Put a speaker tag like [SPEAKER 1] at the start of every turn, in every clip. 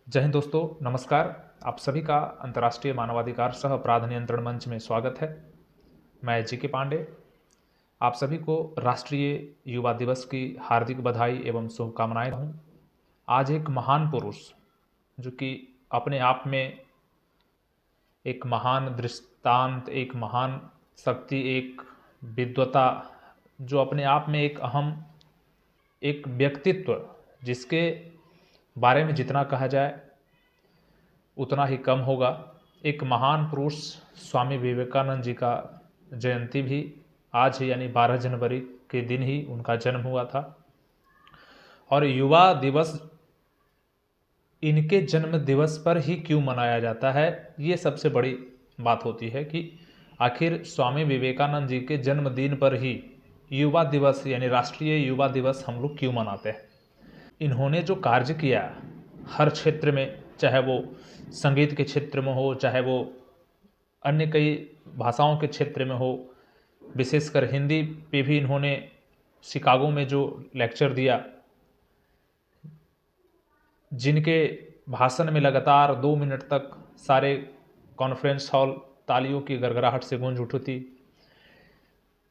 [SPEAKER 1] जय हिंद दोस्तों, नमस्कार। आप सभी का अंतर्राष्ट्रीय मानवाधिकार सह अपराध नियंत्रण मंच में स्वागत है। मैं जी के पांडे आप सभी को राष्ट्रीय युवा दिवस की हार्दिक बधाई एवं शुभकामनाएं हूँ। आज एक महान पुरुष जो कि अपने आप में एक महान दृष्टांत, एक महान शक्ति, एक विद्वता, जो अपने आप में एक अहम एक व्यक्तित्व, जिसके बारे में जितना कहा जाए उतना ही कम होगा। एक महान पुरुष स्वामी विवेकानंद जी का जयंती भी आज ही यानी 12 जनवरी के दिन ही उनका जन्म हुआ था। और युवा दिवस इनके जन्म दिवस पर ही क्यों मनाया जाता है, ये सबसे बड़ी बात होती है कि आखिर स्वामी विवेकानंद जी के जन्मदिन पर ही युवा दिवस यानी राष्ट्रीय युवा दिवस हम लोग क्यों मनाते हैं। इन्होंने जो कार्य किया हर क्षेत्र में, चाहे वो संगीत के क्षेत्र में हो, चाहे वो अन्य कई भाषाओं के क्षेत्र में हो, विशेषकर हिंदी पे भी इन्होंने शिकागो में जो लेक्चर दिया, जिनके भाषण में लगातार 2 मिनट तक सारे कॉन्फ्रेंस हॉल तालियों की गड़गड़ाहट से गूंज उठी थी।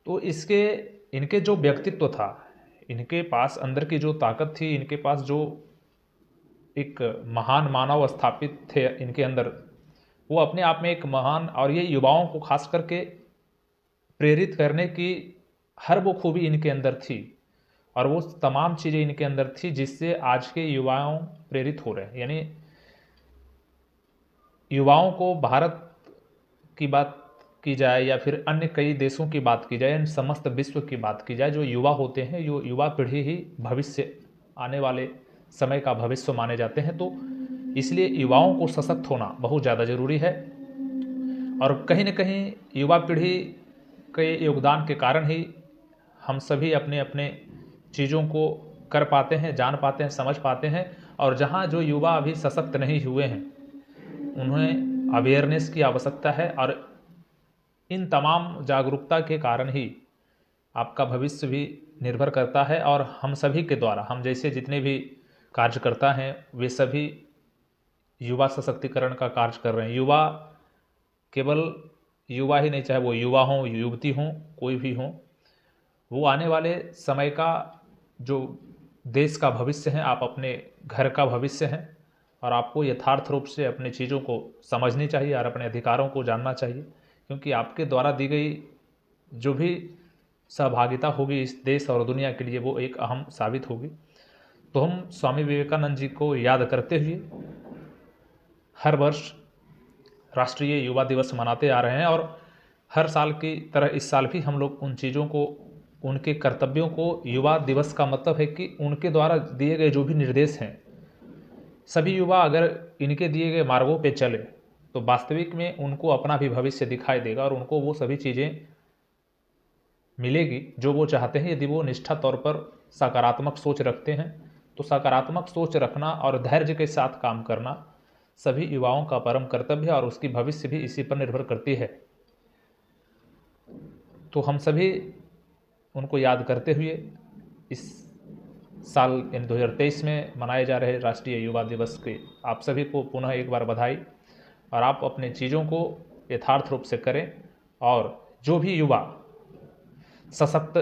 [SPEAKER 1] तो इनके जो व्यक्तित्व था, इनके पास अंदर की जो ताकत थी, इनके पास जो एक महान मानव स्थापित थे इनके अंदर, वो अपने आप में एक महान, और ये युवाओं को खास करके प्रेरित करने की हर वो खूबी इनके अंदर थी, और वो तमाम चीज़ें इनके अंदर थी जिससे आज के युवाओं प्रेरित हो रहे हैं। यानी युवाओं को भारत की बात की जाए या फिर अन्य कई देशों की बात की जाए, समस्त विश्व की बात की जाए, जो युवा होते हैं, जो युवा पीढ़ी ही भविष्य, आने वाले समय का भविष्य माने जाते हैं। तो इसलिए युवाओं को सशक्त होना बहुत ज़्यादा ज़रूरी है। और कहीं न कहीं युवा पीढ़ी के योगदान के कारण ही हम सभी अपने अपने चीज़ों को कर पाते हैं, जान पाते हैं, समझ पाते हैं। और जहाँ जो युवा अभी सशक्त नहीं हुए हैं, उन्हें अवेयरनेस की आवश्यकता है, और इन तमाम जागरूकता के कारण ही आपका भविष्य भी निर्भर करता है। और हम सभी के द्वारा, हम जैसे जितने भी कार्यकर्ता हैं, वे सभी युवा सशक्तिकरण का कार्य कर रहे हैं। युवा केवल युवा ही नहीं, चाहे वो युवा हों, युवती हों, कोई भी हों, वो आने वाले समय का जो देश का भविष्य है, आप अपने घर का भविष्य हैं। और आपको यथार्थ रूप से अपनी चीज़ों को समझनी चाहिए और अपने अधिकारों को जानना चाहिए, क्योंकि आपके द्वारा दी गई जो भी सहभागिता होगी इस देश और दुनिया के लिए, वो एक अहम साबित होगी। तो हम स्वामी विवेकानंद जी को याद करते हुए हर वर्ष राष्ट्रीय युवा दिवस मनाते आ रहे हैं। और हर साल की तरह इस साल भी हम लोग उन चीज़ों को, उनके कर्तव्यों को, युवा दिवस का मतलब है कि उनके द्वारा दिए गए जो भी निर्देश हैं, सभी युवा अगर इनके दिए गए मार्गों पे चले तो वास्तविक में उनको अपना भी भविष्य दिखाई देगा, और उनको वो सभी चीज़ें मिलेगी जो वो चाहते हैं, यदि वो निष्ठा तौर पर सकारात्मक सोच रखते हैं। तो सकारात्मक सोच रखना और धैर्य के साथ काम करना सभी युवाओं का परम कर्तव्य है, और उसकी भविष्य भी इसी पर निर्भर करती है। तो हम सभी उनको याद करते हुए इस साल यानी 2023 में मनाए जा रहे राष्ट्रीय युवा दिवस के आप सभी को पुनः एक बार बधाई। और आप अपने चीज़ों को यथार्थ रूप से करें, और जो भी युवा सशक्त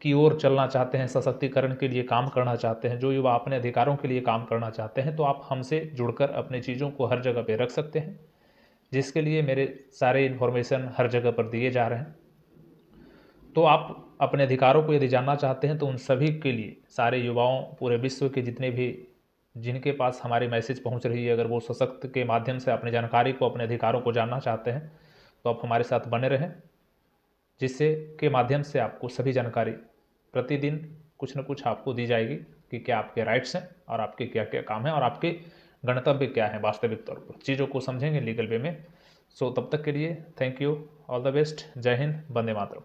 [SPEAKER 1] की ओर चलना चाहते हैं, सशक्तिकरण के लिए काम करना चाहते हैं, जो युवा अपने अधिकारों के लिए काम करना चाहते हैं, तो आप हमसे जुड़कर अपने चीज़ों को हर जगह पे रख सकते हैं, जिसके लिए मेरे सारे इन्फॉर्मेशन हर जगह पर दिए जा रहे हैं। तो आप अपने अधिकारों को यदि जानना चाहते हैं तो उन सभी के लिए, सारे युवाओं, पूरे विश्व के जितने भी जिनके पास हमारी मैसेज पहुंच रही है, अगर वो सशक्त के माध्यम से अपने जानकारी को, अपने अधिकारों को जानना चाहते हैं, तो आप हमारे साथ बने रहें, जिससे के माध्यम से आपको सभी जानकारी प्रतिदिन कुछ न कुछ आपको दी जाएगी कि क्या आपके राइट्स हैं और आपके क्या क्या काम हैं और आपके गणतव्य क्या है। वास्तविक तौर पर चीज़ों को समझेंगे लीगल वे में। सो तब तक के लिए thank you, all the best, जय हिंद, वंदे मातरम।